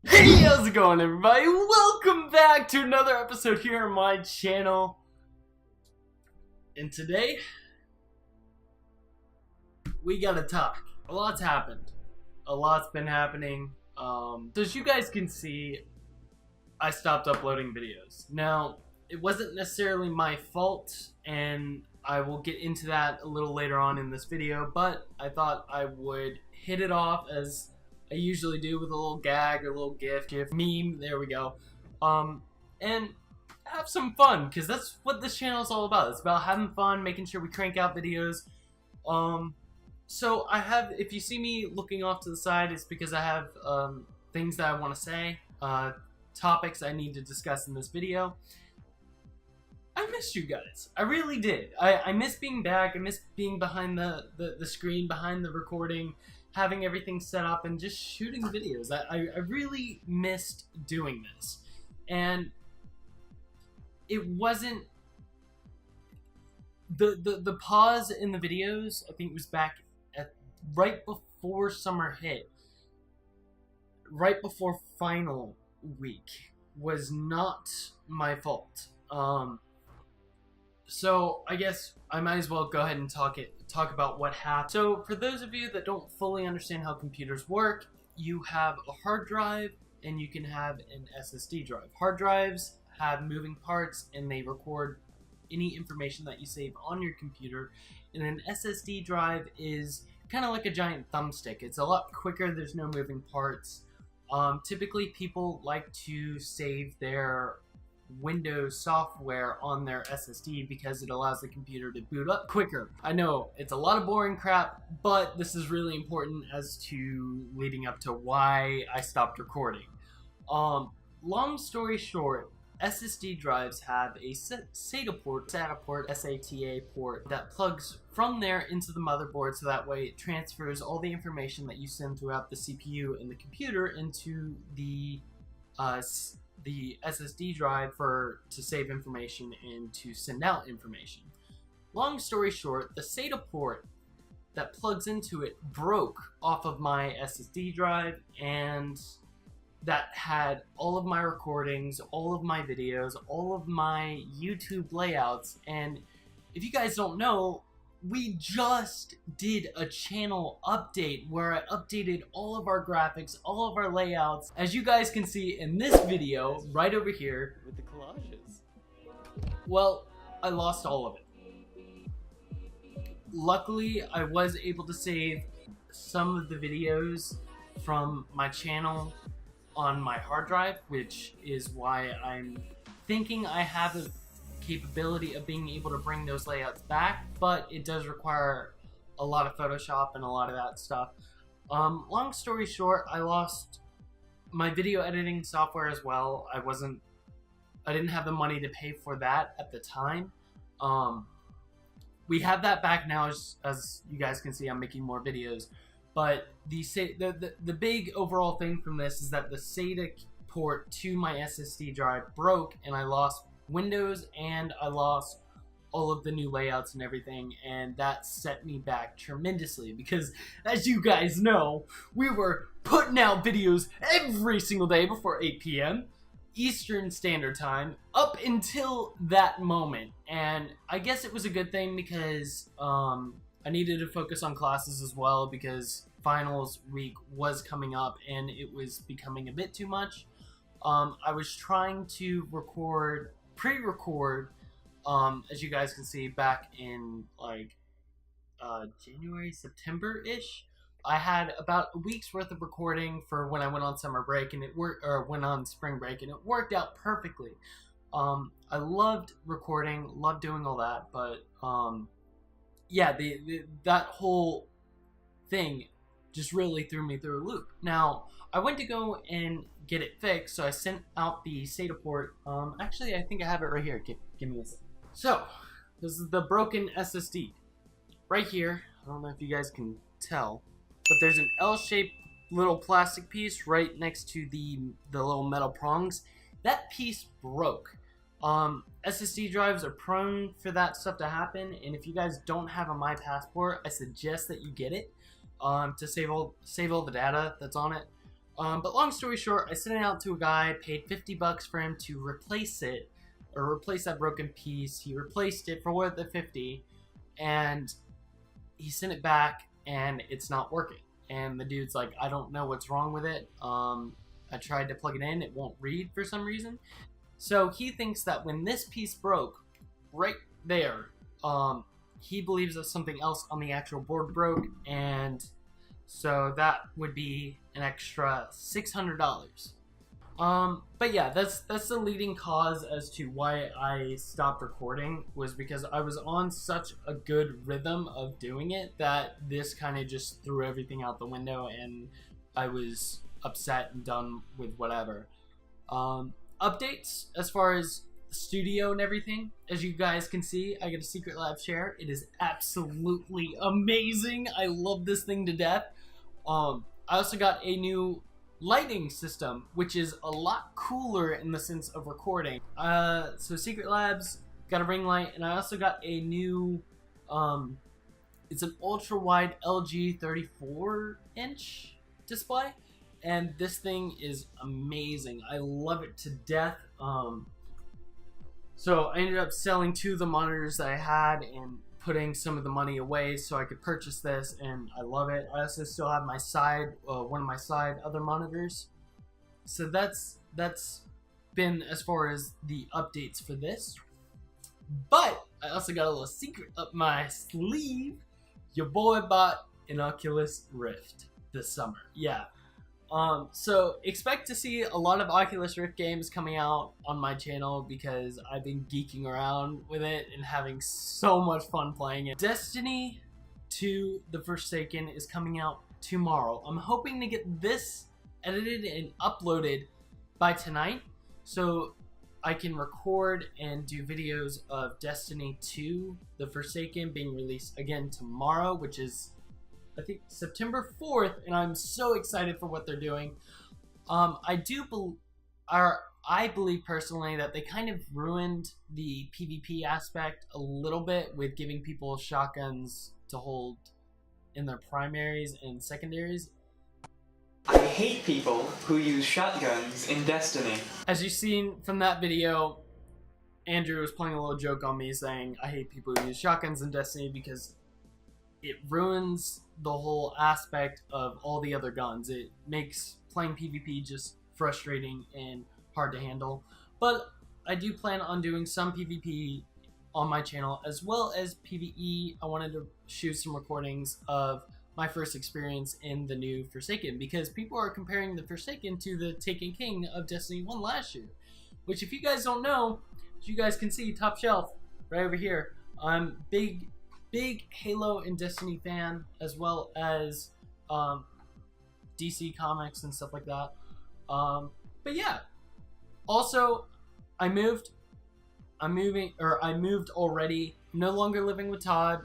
Hey, how's it going, everybody? Welcome back to another episode here on my channel. And today, we gotta talk. A lot's happened. A lot's been happening. So as you guys can see, I stopped uploading videos. Now, it wasn't necessarily my fault, and I will get into that a little later on in this video, but I thought I would hit it off as I usually do with a little gag or a little gif meme, there we go, and have some fun, because that's what this channel is all about. It's about having fun, making sure we crank out videos. So I have, if you see me looking off to the side, it's because I have things that I want to say, topics I need to discuss in this video. I missed you guys. I really did. I miss being back. I miss being behind the screen, behind the recording, having everything set up and just shooting videos. I really missed doing this. And it wasn't the pause in the videos. I think it was back at right before summer hit, right before final week, was not my fault. So I guess I might as well go ahead and talk about what happened. So for those of you that don't fully understand how computers work, you have a hard drive and you can have an SSD drive. Hard drives have moving parts and they record any information that you save on your computer, and an SSD drive is kind of like a giant thumbstick. It's a lot quicker, there's no moving parts. Typically people like to save their Windows software on their SSD because it allows the computer to boot up quicker. I know it's a lot of boring crap, but this is really important as to leading up to why I stopped recording. Long story short, SSD drives have a SATA port, SATA port, that plugs from there into the motherboard, so that way it transfers all the information that you send throughout the CPU and the computer into the SSD drive to save information and to send out information. Long story short, the SATA port that plugs into it broke off of my SSD drive, and that had all of my recordings, all of my videos, all of my YouTube layouts. And if you guys don't know, we just did a channel update where I updated all of our graphics, all of our layouts, as you guys can see in this video right over here with the collages. Well, I lost all of it. Luckily, I was able to save some of the videos from my channel on my hard drive, which is why I'm thinking I have a capability of being able to bring those layouts back, but it does require a lot of Photoshop and a lot of that stuff. Long story short, I lost my video editing software as well. I didn't have the money to pay for that at the time. We have that back now, as you guys can see. I'm making more videos, but the big overall thing from this is that the SATA port to my SSD drive broke, and I lost Windows and I lost all of the new layouts and everything, and that set me back tremendously because, as you guys know, we were putting out videos every single day before 8 p.m. Eastern Standard Time up until that moment. And I guess it was a good thing because I needed to focus on classes as well, because finals week was coming up and it was becoming a bit too much. I was trying to pre-record, as you guys can see, back in like January, September-ish. I had about a week's worth of recording for when I went on summer break, and went on spring break, and it worked out perfectly. I loved recording, loved doing all that, but yeah, that whole thing just really threw me through a loop. Now, I went to go and get it fixed, so I sent out the SATA port. Actually, I think I have it right here. Give me a second. So, this is the broken SSD. Right here, I don't know if you guys can tell, but there's an L-shaped little plastic piece right next to the little metal prongs. That piece broke. SSD drives are prone for that stuff to happen, and if you guys don't have a My Passport, I suggest that you get it to save all the data that's on it. But long story short, I sent it out to a guy, paid 50 bucks for him to replace it, or replace that broken piece. He replaced it for worth of 50, and he sent it back, and it's not working. And the dude's like, I don't know what's wrong with it. I tried to plug it in, it won't read for some reason. So he thinks that when this piece broke, right there, he believes that something else on the actual board broke, and so that would be an extra $600. But yeah, that's the leading cause as to why I stopped recording, was because I was on such a good rhythm of doing it that this kind of just threw everything out the window, and I was upset and done with whatever. Updates as far as the studio and everything, as you guys can see, I get a Secret Lab chair. It is absolutely amazing. I love this thing to death. I also got a new lighting system, which is a lot cooler in the sense of recording. So Secret Labs got a ring light, and I also got a new, it's an ultra wide LG 34-inch display, and this thing is amazing. I love it to death. So I ended up selling 2 of the monitors that I had and putting some of the money away so I could purchase this, and I love it. I also still have my side, one of my side other monitors. So that's been as far as the updates for this. But I also got a little secret up my sleeve. Your boy bought an Oculus Rift this summer. Yeah. So expect to see a lot of Oculus Rift games coming out on my channel because I've been geeking around with it and having so much fun playing it. Destiny 2: The Forsaken is coming out tomorrow. I'm hoping to get this edited and uploaded by tonight so I can record and do videos of Destiny 2: The Forsaken being released again tomorrow, which is I think September 4th, and I'm so excited for what they're doing. I believe personally that they kind of ruined the PvP aspect a little bit with giving people shotguns to hold in their primaries and secondaries. I hate people who use shotguns in Destiny. As you've seen from that video, Andrew was playing a little joke on me saying I hate people who use shotguns in Destiny because it ruins the whole aspect of all the other guns. It makes playing PvP just frustrating and hard to handle. But I do plan on doing some PvP on my channel as well as PvE. I wanted to shoot some recordings of my first experience in the new Forsaken because people are comparing the Forsaken to the Taken King of Destiny 1 last year. Which if you guys don't know, as you guys can see top shelf right over here, I'm big Halo and Destiny fan, as well as DC Comics and stuff like that. But yeah, also I moved already. I'm no longer living with Todd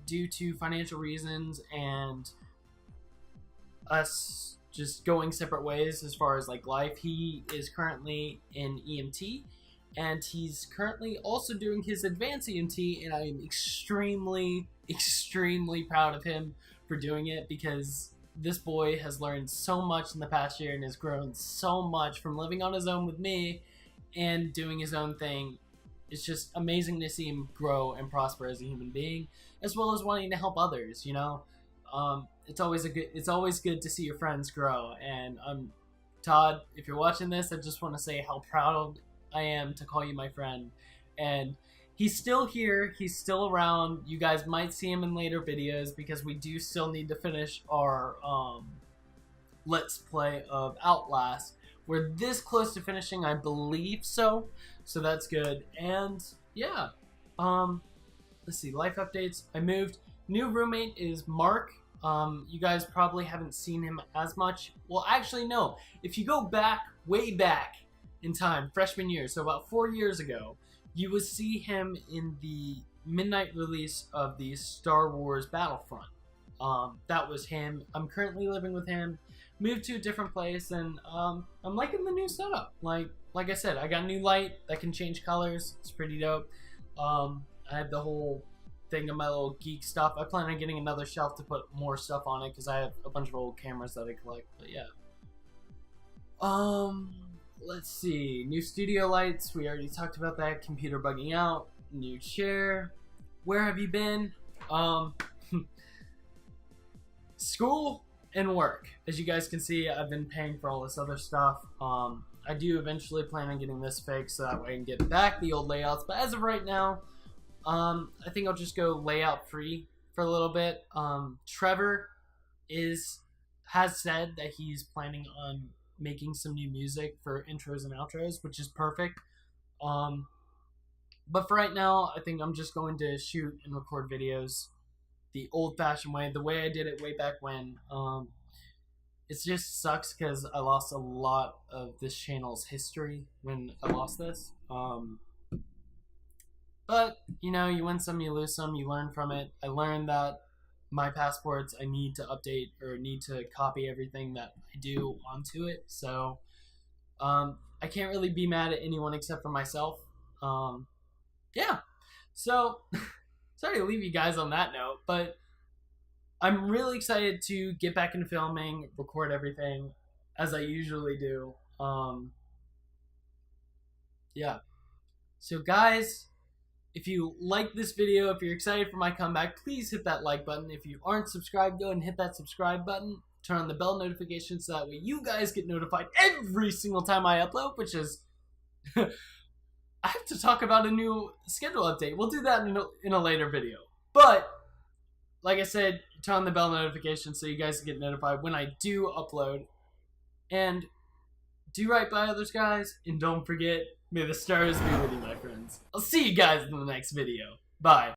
due to financial reasons and us just going separate ways as far as like life. He is currently in EMT. And he's currently also doing his advanced EMT, and I am extremely, extremely proud of him for doing it because this boy has learned so much in the past year and has grown so much from living on his own with me and doing his own thing. It's just amazing to see him grow and prosper as a human being, as well as wanting to help others, you know? It's always good to see your friends grow, and Todd, if you're watching this, I just want to say how proud I am to call you my friend. And he's still here, he's still around. You guys might see him in later videos because we do still need to finish our let's play of Outlast. We're this close to finishing, I believe so that's good. And yeah, let's see, life updates. I moved. New roommate is Mark. You guys probably haven't seen him as much. Well, actually no, if you go back, way back in time, freshman year, so about 4 years ago, you would see him in the midnight release of the Star Wars Battlefront. That was him. I'm currently living with him, moved to a different place, and I'm liking the new setup. Like I said, I got a new light that can change colors. It's pretty dope. I have the whole thing of my little geek stuff. I plan on getting another shelf to put more stuff on it because I have a bunch of old cameras that I collect. But yeah, Let's see. New studio lights. We already talked about that. Computer bugging out. New chair. Where have you been? School and work. As you guys can see, I've been paying for all this other stuff. I do eventually plan on getting this fixed so that way I can get back the old layouts. But as of right now, I think I'll just go layout free for a little bit. Trevor has said that he's planning on making some new music for intros and outros, which is perfect. But for right now, I think I'm just going to shoot and record videos the old-fashioned way, the way I did it way back when. It just sucks because I lost a lot of this channel's history when I lost this. But, you know, you win some, you lose some, you learn from it. I learned that my passports, I need to update or need to copy everything that I do onto it. So, I can't really be mad at anyone except for myself. Yeah. So, sorry to leave you guys on that note, but I'm really excited to get back into filming, record everything as I usually do. Yeah. So guys, if you like this video, if you're excited for my comeback, please hit that like button. If you aren't subscribed, go ahead and hit that subscribe button. Turn on the bell notification so that way you guys get notified every single time I upload, which is... I have to talk about a new schedule update. We'll do that in a later video. But, like I said, turn on the bell notification so you guys get notified when I do upload. And do right by others, guys. And don't forget, may the stars be with you, my friends. I'll see you guys in the next video. Bye.